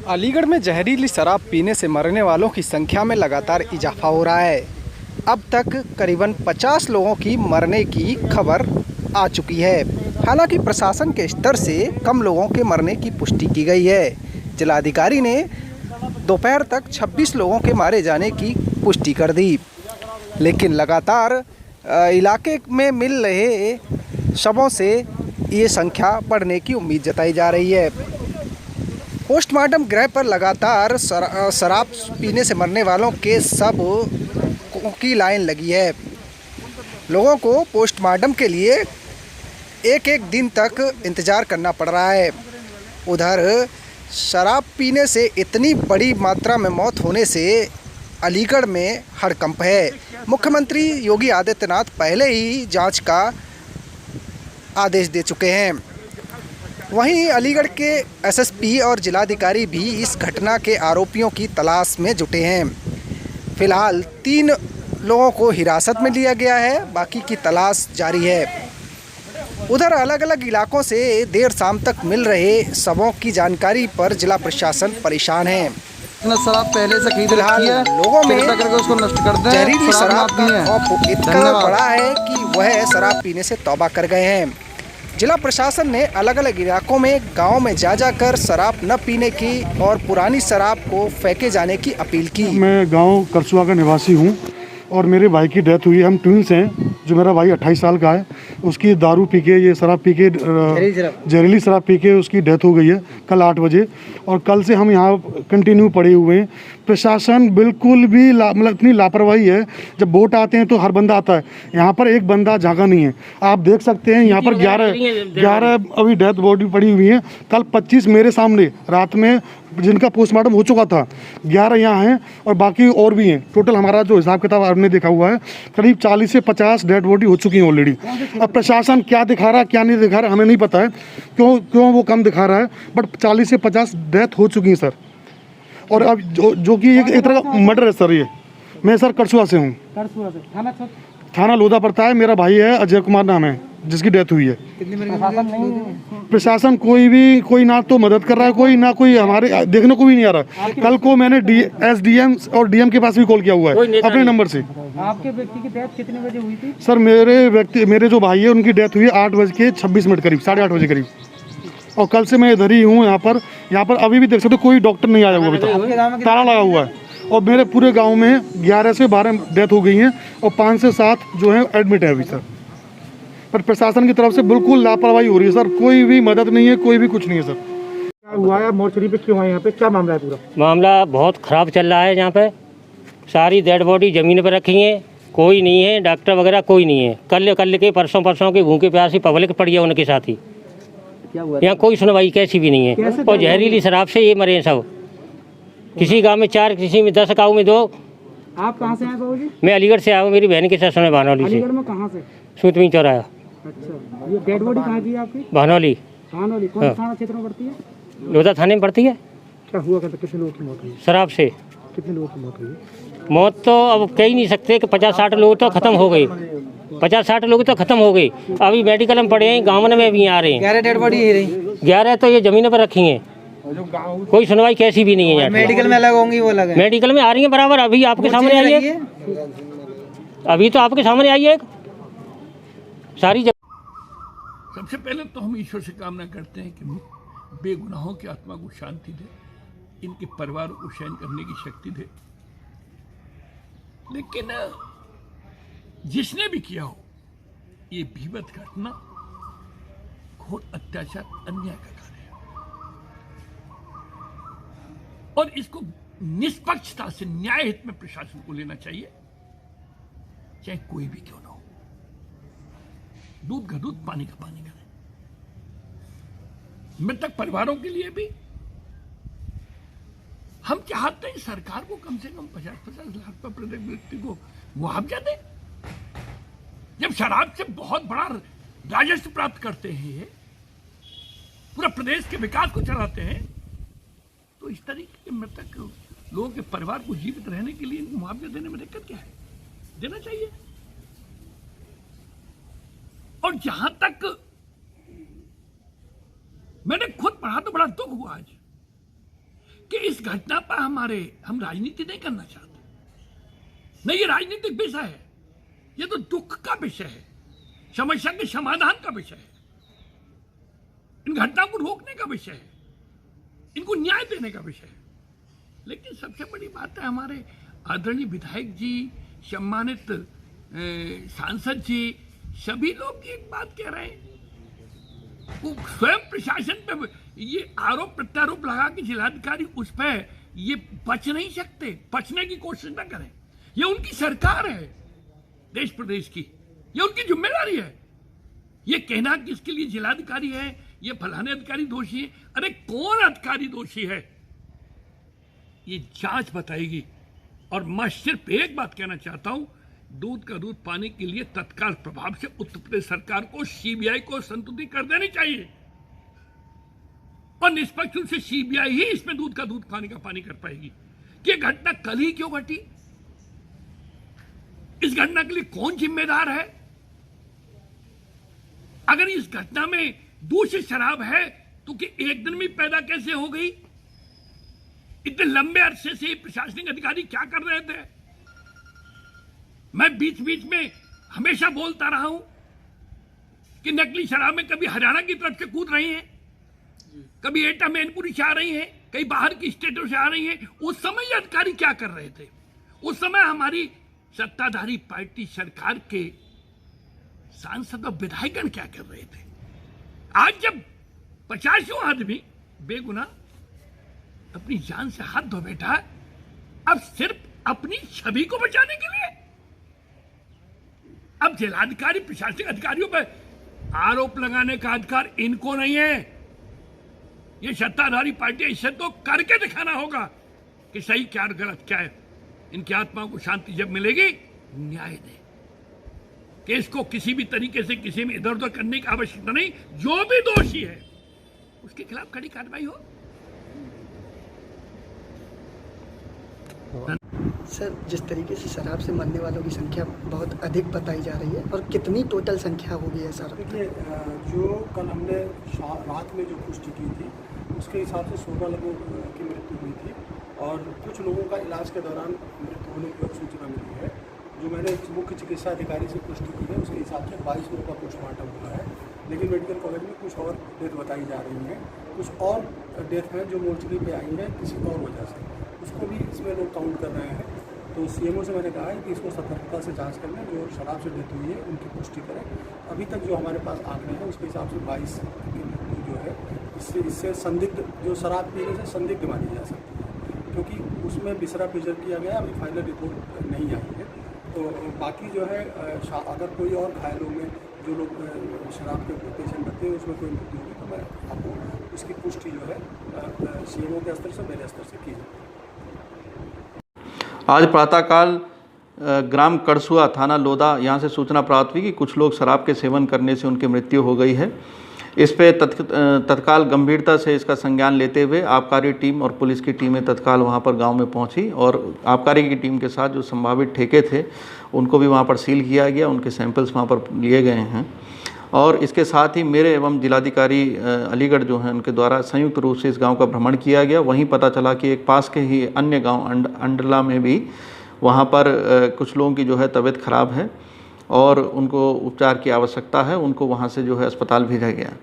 अलीगढ़ में जहरीली शराब पीने से मरने वालों की संख्या में लगातार इजाफा हो रहा है। अब तक करीबन 50 लोगों की मरने की खबर आ चुकी है। हालांकि प्रशासन के स्तर से कम लोगों के मरने की पुष्टि की गई है। जिलाधिकारी ने दोपहर तक 26 लोगों के मारे जाने की पुष्टि कर दी, लेकिन लगातार इलाके में मिल रहे शवों से ये संख्या बढ़ने की उम्मीद जताई जा रही है। पोस्टमार्टम गृह पर लगातार शराब पीने से मरने वालों के शव की लाइन लगी है। लोगों को पोस्टमार्टम के लिए एक एक दिन तक इंतज़ार करना पड़ रहा है। उधर शराब पीने से इतनी बड़ी मात्रा में मौत होने से अलीगढ़ में हड़कंप है। मुख्यमंत्री योगी आदित्यनाथ पहले ही जांच का आदेश दे चुके हैं। वहीं अलीगढ़ के एसएसपी और जिलाधिकारी भी इस घटना के आरोपियों की तलाश में जुटे हैं। फिलहाल 3 लोगों को हिरासत में लिया गया है, बाकी की तलाश जारी है। उधर अलग अलग इलाकों से देर शाम तक मिल रहे शवों की जानकारी पर जिला प्रशासन परेशान है। शराब पहले से खरीद फिलहाल लोगों में उसको नष्ट कर दें। जहरीली शराब का खौफ इतना बड़ा है कि वह शराब पीने से तौबा कर गए हैं। जिला प्रशासन ने अलग अलग इलाकों में गांव में जा कर शराब न पीने की और पुरानी शराब को फेंके जाने की अपील की। मैं गांव करसुआ का निवासी हूं और मेरे भाई की डेथ हुई है। हम ट्विंस हैं। जो मेरा भाई 28 साल का है, उसकी दारू पी के, ये शराब पी के, जहरीली शराब पी के उसकी डेथ हो गई है कल 8 बजे। और कल से हम यहाँ कंटिन्यू पड़े हुए हैं। प्रशासन बिल्कुल भी मतलब इतनी लापरवाही है। जब वोट आते हैं तो हर बंदा आता है, यहाँ पर एक बंदा झाँका नहीं है। आप देख सकते हैं यहाँ पर 11 अभी डेथ बॉडी पड़ी हुई है। कल 25 मेरे सामने रात में जिनका पोस्टमार्टम हो चुका था, 11 यहाँ हैं और बाकी और भी हैं। टोटल हमारा जो हिसाब किताब आपने देखा हुआ है, करीब 40 से 50 डेड बॉडी हो चुकी हैं ऑलरेडी। अब प्रशासन क्या दिखा रहा है क्या नहीं दिखा रहा हमें नहीं पता है, क्यों वो कम दिखा रहा है, बट 40 से 50 डेथ हो चुकी हैं सर। और अब जो कि एक तरह का मर्डर है सर। ये मैं सर करसुआ से हूँ। थाना लोधा पड़ता है। मेरा भाई है, अजय कुमार नाम है, जिसकी डेथ हुई है। प्रशासन कोई ना तो मदद कर रहा है, कोई ना कोई हमारे देखने को भी नहीं आ रहा। कल को मैंने एसडीएम और डीएम के पास भी कॉल किया हुआ है अपने नंबर से। आपके व्यक्ति की डेथ कितने बजे हुई थी? सर मेरे जो भाई है उनकी डेथ हुई 8:26 करीब, 8:30 करीब। और कल से मैं इधर ही हूँ यहाँ पर अभी भी देख सकते हो कोई डॉक्टर नहीं आया हुआ अभी तक, ताला लगा हुआ है। और मेरे पूरे गांव में 11 से 12 डेथ हो गई हैं और 5 से 7 जो है एडमिट है अभी सर। पर प्रशासन की तरफ से बिल्कुल लापरवाही हो रही है सर। कोई भी मदद नहीं है, कोई भी कुछ नहीं है सर। क्या हुआ है मोर्चरी पे, क्यों है यहाँ पे, क्या मामला है? पूरा मामला बहुत ख़राब चल रहा है। यहाँ पे सारी डेड बॉडी ज़मीन पर रखी है, कोई नहीं है, डॉक्टर वगैरह कोई नहीं है। कल के परसों के भूखे प्यासी पब्लिक पड़ी है उनके साथ ही। यहाँ कोई सुनवाई कैसी भी नहीं है। और जहरीली शराब से ये मरे हैं सब। किसी गांव में 4, किसी में 10, गाँव में 2। आप कहाँ से आए बाबूजी? मैं अलीगढ़ से आया हूँ। मेरी बहन के साथ सुने भानौली से। अलीगढ़ में कहाँ से? सूतमी चौराया। अच्छा, ये डेड बॉडी कहाँ की है आपकी? भानौली। भानौली कौन सा थाना क्षेत्र में पड़ती है? लोधा थाने में पड़ती है। क्या हुआ कहते, कितने लोगों की मौत हुई? शराब से कितने लोगों की मौत हुई? मौत तो अब कह ही नहीं सकते कि 50-60 लोग तो ख़त्म हो गए। 50-60 लोग तो ख़त्म हो गए। अभी मेडिकल में पड़े हैं, गाँव में भी आ रहे हैं। 11 डेड बॉडी है रही। 11 तो ये ज़मीनों पर रखी हैं। कोई सुनवाई कैसी भी नहीं है। मेडिकल में अलग होंगी, वो अलग है। मेडिकल में आ रही है बराबर। अभी आपके सामने आई है, अभी तो आपके सामने आई है सारी। सबसे पहले तो हम ईश्वर से कामना करते हैं कि बेगुनाहों की आत्मा को शांति दे, इनके परिवार को शयन करने की शक्ति दे। लेकिन जिसने भी किया हो, ये भीभत्स घटना घोर अत्याचार, अन्याय का कार्य है और इसको निष्पक्षता से न्याय हित में प्रशासन को लेना चाहिए, चाहे कोई भी क्यों ना हो। दूध का दूध, पानी का पानी करें। मृतक परिवारों के लिए भी हम चाहते हैं सरकार को कम से कम 50-50 लाख पर प्रत्येक व्यक्ति को मुआवजा दे। जब शराब से बहुत बड़ा राजस्व प्राप्त करते हैं, ये पूरा प्रदेश के विकास को चलाते हैं, तो इस तरीके के मृतक लोगों के परिवार को जीवित रहने के लिए इनको मुआवजा देने में दिक्कत क्या है? देना चाहिए। और जहां तक मैंने खुद पढ़ा तो बड़ा दुख हुआ आज कि इस घटना पर हम राजनीति नहीं करना चाहते। नहीं, ये राजनीतिक विषय है, ये तो दुख का विषय है, समस्या के समाधान का विषय है, इन घटनाओं को रोकने का विषय है, इनको न्याय देने का विषय है। लेकिन सबसे बड़ी बात है, हमारे आदरणीय विधायक जी, सम्मानित सांसद जी, सभी लोग एक बात कह रहे हैं, वो स्वयं प्रशासन पे ये आरोप प्रत्यारोप लगा कि जिलाधिकारी उस पर ये बच नहीं सकते, बचने की कोशिश न करें। ये उनकी सरकार है देश प्रदेश की, ये उनकी जिम्मेदारी है। ये कहना कि इसके लिए जिलाधिकारी है, ये फलाने अधिकारी दोषी है, अरे कौन अधिकारी दोषी है ये जांच बताएगी। और मैं सिर्फ एक बात कहना चाहता हूं, दूध का दूध पाने के लिए तत्काल प्रभाव से उत्तर प्रदेश सरकार को, सीबीआई को संतुलित कर देनी चाहिए और निष्पक्ष रूप से सीबीआई ही इसमें दूध का दूध पानी का पानी कर पाएगी कि यह घटना कल ही क्यों घटी, इस घटना के लिए कौन जिम्मेदार है। अगर इस घटना में दूषित शराब है तो कि एक दिन में पैदा कैसे हो गई, इतने लंबे अरसे से प्रशासनिक अधिकारी क्या कर रहे थे। मैं बीच बीच में हमेशा बोलता रहा हूं कि नकली शराब में कभी हरियाणा की तरफ से कूद रही हैं, कभी एटा मैनपुरी से आ रही हैं, कई बाहर की स्टेटों से आ रही हैं। उस समय ये अधिकारी क्या कर रहे थे, उस समय हमारी सत्ताधारी पार्टी सरकार के सांसद और विधायकगण क्या कर रहे थे। आज जब 50 आदमी बेगुनाह अपनी जान से हाथ धो बैठा है, अब सिर्फ अपनी छवि को बचाने के लिए अब जिलाधिकारी प्रशासनिक अधिकारियों पर आरोप लगाने का अधिकार इनको नहीं है। ये सत्ताधारी पार्टी, इससे तो करके दिखाना होगा कि सही क्या और गलत क्या है। इनकी आत्माओं को शांति जब मिलेगी, न्याय दें, केस को किसी भी तरीके से किसी में इधर उधर करने की आवश्यकता नहीं। जो भी दोषी है उसके खिलाफ कड़ी कार्रवाई हो। सर, जिस तरीके से शराब से मरने वालों की संख्या बहुत अधिक बताई जा रही है, और कितनी टोटल संख्या होगी है सर? देखिए, जो कल हमने रात में जो पुष्टि की थी उसके हिसाब से 16 लोगों की मृत्यु हुई थी और कुछ लोगों का इलाज के दौरान मृत्यु होने की सूचना मिली है। जो मैंने मुख्य चिकित्सा अधिकारी से पुष्टि की है उसके हिसाब से 22 लोगों का पोस्टमार्टम हुआ है। लेकिन मेडिकल कॉलेज में कुछ और डेथ बताई जा रही है, कुछ और डेथ हैं जो मोर्चरी पे आई है किसी और वजह से, उसको भी इसमें लोग काउंट कर रहे हैं। तो सीएमओ से मैंने कहा है कि इसको सतर्कता से जांच कर लें, जो शराब से डेथ हुई है उनकी पुष्टि करें। अभी तक जो हमारे पास आंकड़े हैं उसके हिसाब से 22 की मृत्यु जो है इससे संदिग्ध, जो शराब पीने से संदिग्ध मानी जा सकती है, क्योंकि उसमें बिसरा प्रेजर किया गया, अभी फाइनल रिपोर्ट नहीं आई है। तो बाकी जो है अगर कोई और घायलों में जो लोग शराब के पेशेंट बनते हैं उसमें कोई मृत्यु होगी तो मैं आपको उसकी पुष्टि जो है सीएमओ के स्तर से, मेरे स्तर से की जाएगी। आज प्रातःकाल ग्राम करसुआ, थाना लोधा, यहाँ से सूचना प्राप्त हुई कि कुछ लोग शराब के सेवन करने से उनकी मृत्यु हो गई है। इस पे तत्काल गंभीरता से इसका संज्ञान लेते हुए आबकारी टीम और पुलिस की टीमें तत्काल वहाँ पर गांव में पहुँची और आबकारी की टीम के साथ जो संभावित ठेके थे उनको भी वहाँ पर सील किया गया, उनके सैंपल्स वहाँ पर लिए गए हैं। और इसके साथ ही मेरे एवं जिलाधिकारी अलीगढ़ जो हैं उनके द्वारा संयुक्त रूप से इस गांव का भ्रमण किया गया। वहीं पता चला कि एक पास के ही अन्य गांव अंडला में भी वहां पर कुछ लोगों की जो है तबीयत ख़राब है और उनको उपचार की आवश्यकता है, उनको वहां से जो है अस्पताल भेजा गया।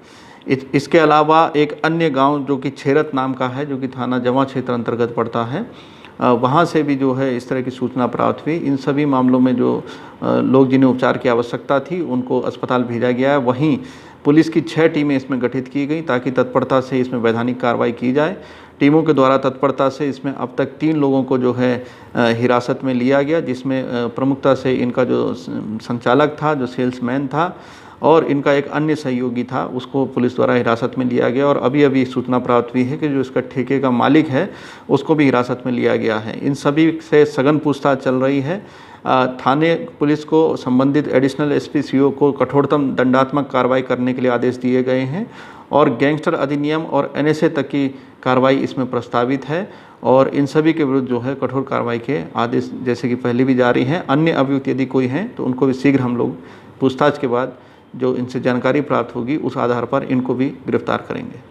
इसके अलावा एक अन्य गांव जो कि छेरत नाम का है, जो कि थाना जमा क्षेत्र अंतर्गत पड़ता है, वहाँ से भी जो है इस तरह की सूचना प्राप्त हुई। इन सभी मामलों में जो लोग जिन्हें उपचार की आवश्यकता थी उनको अस्पताल भेजा गया है। वहीं पुलिस की 6 टीमें इसमें गठित की गई ताकि तत्परता से इसमें वैधानिक कार्रवाई की जाए। टीमों के द्वारा तत्परता से इसमें अब तक 3 लोगों को जो है हिरासत में लिया गया, जिसमें प्रमुखता से इनका जो संचालक था, जो सेल्समैन था और इनका एक अन्य सहयोगी था, उसको पुलिस द्वारा हिरासत में लिया गया। और अभी अभी सूचना प्राप्त हुई है कि जो इसका ठेके का मालिक है उसको भी हिरासत में लिया गया है। इन सभी से सघन पूछताछ चल रही है। थाने पुलिस को संबंधित एडिशनल एसपी सीओ को कठोरतम दंडात्मक कार्रवाई करने के लिए आदेश दिए गए हैं और गैंगस्टर अधिनियम और एनएसए तक की कार्रवाई इसमें प्रस्तावित है और इन सभी के विरुद्ध जो है कठोर कार्रवाई के आदेश जैसे कि पहले भी जारी हैं। अन्य अभियुक्त यदि कोई हैं तो उनको भी शीघ्र हम लोग पूछताछ के बाद जो इनसे जानकारी प्राप्त होगी उस आधार पर इनको भी गिरफ्तार करेंगे।